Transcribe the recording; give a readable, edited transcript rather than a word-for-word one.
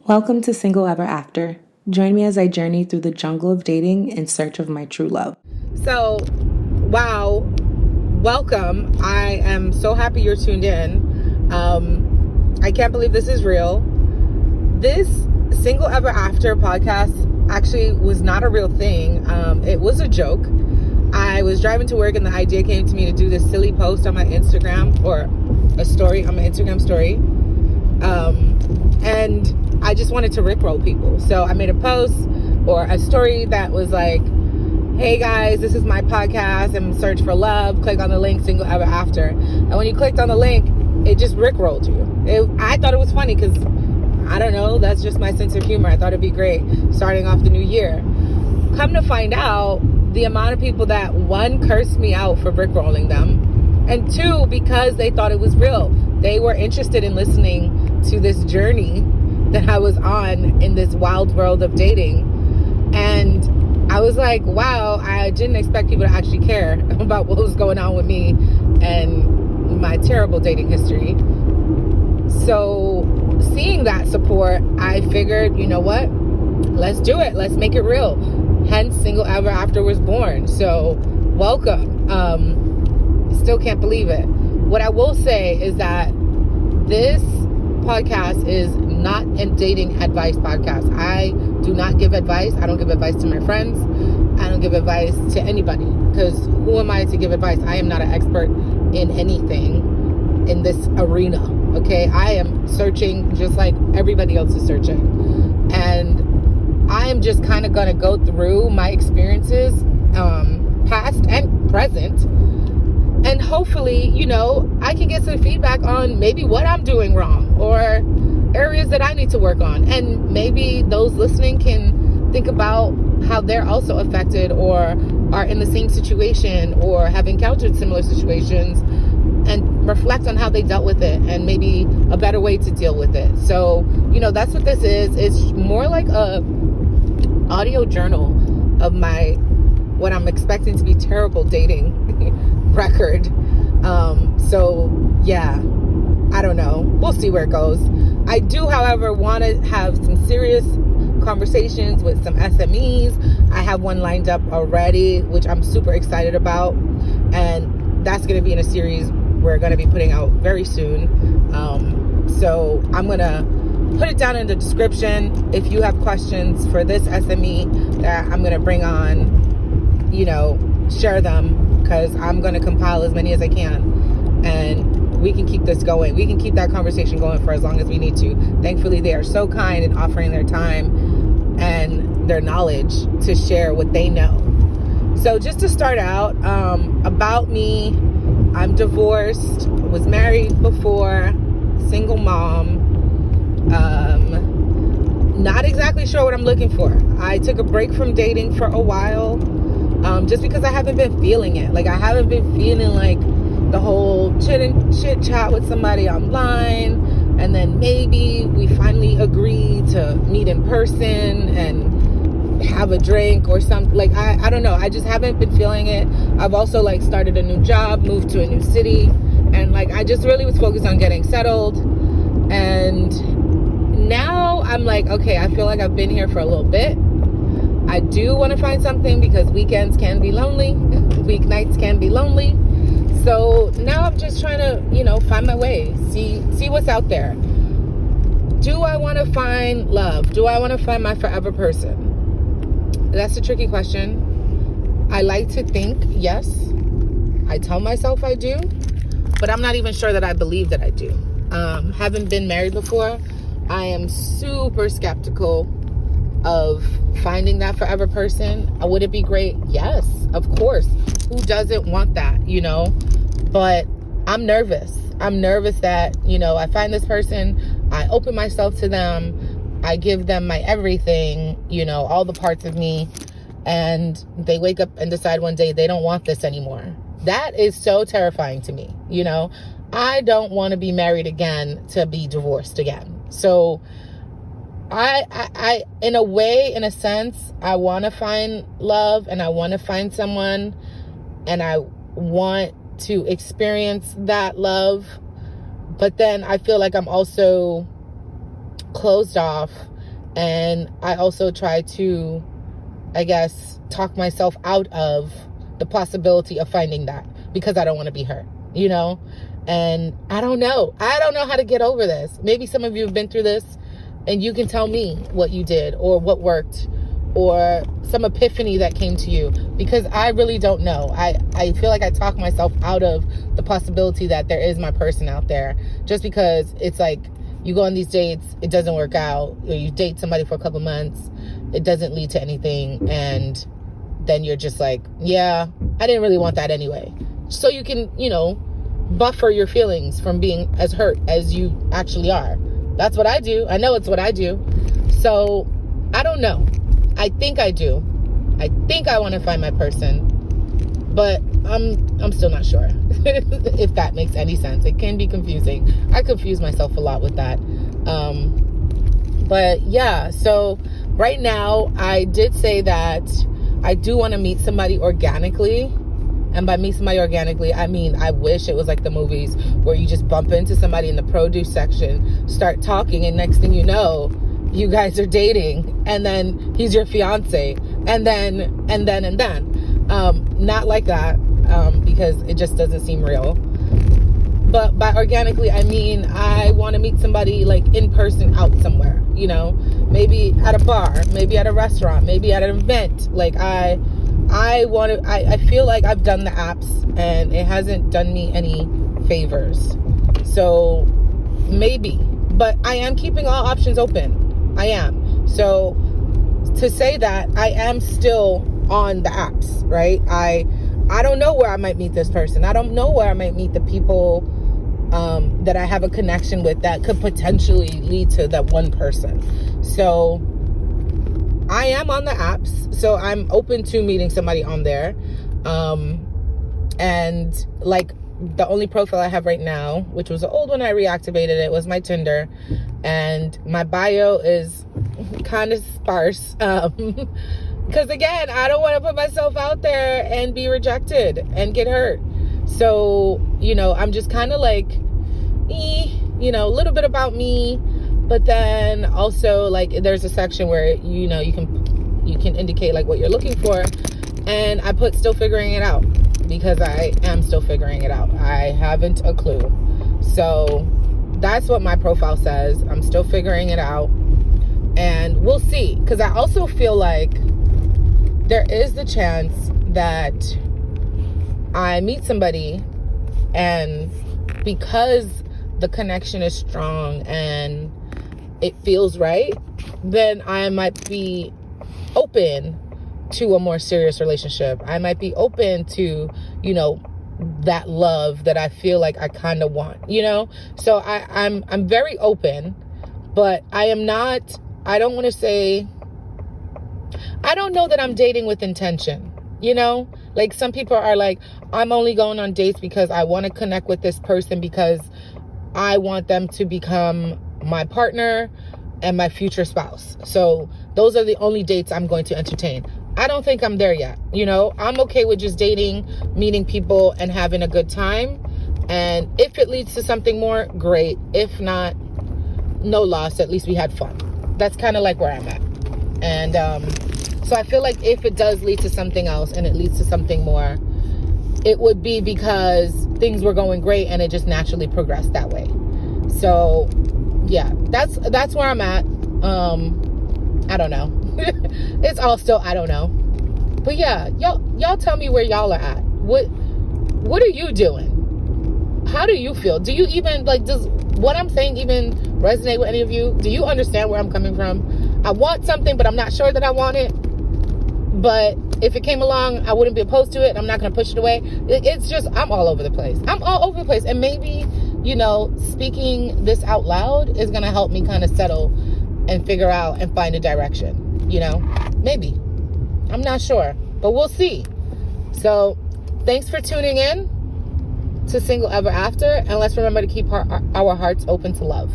Welcome to Single Ever After. Join me as I journey through the jungle of dating in search of my true love. So, wow, welcome. I am so happy you're tuned in. I can't believe this is real. This Single Ever After podcast actually was not a real thing. It was a joke. I was driving to work and the idea came to me to do this silly post on my Instagram, or a story on my Instagram story. And I just wanted to rickroll people. So I made a post or a story that was like, hey guys, this is my podcast. I'm in search for love. Click on the link, Single Ever After. And when you clicked on the link, it just rickrolled you. I thought it was funny because, I don't know, that's just my sense of humor. I thought it'd be great starting off the new year. Come to find out, the amount of people that, one, cursed me out for rickrolling them, and two, because they thought it was real. They were interested in listening to this journey that I was on in this wild world of dating. And I was like, wow, I didn't expect people to actually care about what was going on with me and my terrible dating history. So seeing that support, I figured, you know what? Let's do it. Let's make it real. Hence, Single Ever After was born. So welcome. Still can't believe it. What I will say is that this podcast is not a dating advice podcast. I do not give advice. I don't give advice to my friends. I don't give advice to anybody, because who am I to give advice? I am not an expert in anything in this arena. Okay, I am searching just like everybody else is searching, and I am just kind of going to go through my experiences, past and present, and hopefully, you know, I can get some feedback on maybe what I'm doing wrong or areas that I need to work on. And maybe those listening can think about how they're also affected or are in the same situation or have encountered similar situations and reflect on how they dealt with it and maybe a better way to deal with it. So, you know, that's what this is. It's more like a audio journal of my, what I'm expecting to be terrible dating record. So yeah, I don't know. We'll see where it goes. I do, however, want to have some serious conversations with some SMEs. I have one lined up already, which I'm super excited about. And that's going to be in a series we're going to be putting out very soon. So I'm going to put it down in the description. If you have questions for this SME that I'm going to bring on, you know, share them, because I'm going to compile as many as I can. And we can keep this going. We can keep that conversation going for as long as we need to. Thankfully, they are so kind in offering their time and their knowledge to share what they know. So just to start out, about me, I'm divorced, was married before, single mom, not exactly sure what I'm looking for. I took a break from dating for a while, just because I haven't been feeling it. Like, I haven't been feeling like the whole chit chat with somebody online, and then maybe we finally agree to meet in person and have a drink or something. Like, I don't know. I just haven't been feeling it. I've also like started a new job, moved to a new city, and like I just really was focused on getting settled. And now I'm like, okay, I feel like I've been here for a little bit. I do want to find something, because weekends can be lonely, weeknights can be lonely. So now I'm just trying to, you know, find my way, see what's out there. Do I want to find love? Do I want to find my forever person? That's a tricky question. I like to think yes. I tell myself I do, but I'm not even sure that I believe that I do. Haven't been married before. I am super skeptical of finding that forever person. Would it be great? Yes, of course. Who doesn't want that, you know? But I'm nervous. I'm nervous that, you know, I find this person, I open myself to them, I give them my everything, you know, all the parts of me, and they wake up and decide one day they don't want this anymore. That is so terrifying to me, you know? I don't want to be married again to be divorced again. So I in a way, in a sense, I want to find love, and I want to find someone, and I want to experience that love. But then I feel like I'm also closed off And I also try to, I guess, talk myself out of the possibility of finding that, because I don't want to be hurt, you know? And I don't know how to get over this. Maybe some of you have been through this and you can tell me what you did or what worked or some epiphany that came to you, because I really don't know. I feel like I talk myself out of the possibility that there is my person out there, just because it's like you go on these dates, it doesn't work out, or you date somebody for a couple months, it doesn't lead to anything, and then you're just like, yeah, I didn't really want that anyway. So you can, buffer your feelings from being as hurt as you actually are. That's what I do. I know it's what I do. So I don't know. I think I do. I think I want to find my person, but I'm still not sure if that makes any sense. It can be confusing. I confuse myself a lot with that. But yeah, so right now I did say that I do want to meet somebody organically. And by meet somebody organically, I mean, I wish it was like the movies where you just bump into somebody in the produce section, start talking, and next thing you know, you guys are dating, and then he's your fiance, and then. Not like that, because it just doesn't seem real. But by organically, I mean, I want to meet somebody like in person out somewhere, maybe at a bar, maybe at a restaurant, maybe at an event. Like I feel like I've done the apps and it hasn't done me any favors. So maybe, but I am keeping all options open. I am. So to say that, I am still on the apps, right? I don't know where I might meet this person. I don't know where I might meet the people that I have a connection with that could potentially lead to that one person. So I am on the apps, so I'm open to meeting somebody on there. And like the only profile I have right now, which was an old one, I reactivated it, was my Tinder. And my bio is kind of sparse. Because again, I don't want to put myself out there and be rejected and get hurt. So, I'm just kind of like, a little bit about me. But then also like there's a section where, you can indicate like what you're looking for. And I put still figuring it out, because I am still figuring it out. I haven't a clue. So that's what my profile says. I'm still figuring it out. And we'll see. Because I also feel like there is the chance that I meet somebody, and because the connection is strong and it feels right, then I might be open to a more serious relationship. I might be open to, that love that I feel like I kind of want, So I'm very open, but I don't want to say, I don't know that I'm dating with intention, Like some people are like, I'm only going on dates because I want to connect with this person because I want them to become my partner and my future spouse. So those are the only dates I'm going to entertain. I don't think I'm there yet. I'm okay with just dating, meeting people, and having a good time. And if it leads to something more, great. If not, no loss. At least we had fun. That's kind of like where I'm at. And so I feel like if it does lead to something else and it leads to something more, it would be because things were going great and it just naturally progressed that way. So yeah, that's where I'm at. I don't know. It's all still I don't know. But yeah, y'all tell me where y'all are at. What are you doing? How do you feel? Do you even does what I'm saying even resonate with any of you? Do you understand where I'm coming from? I want something, but I'm not sure that I want it. But if it came along, I wouldn't be opposed to it. I'm not going to push it away. It's just, I'm all over the place. And maybe, speaking this out loud is going to help me kind of settle and figure out and find a direction. Maybe. I'm not sure, but we'll see. So thanks for tuning in to Single Ever After. And let's remember to keep our hearts open to love.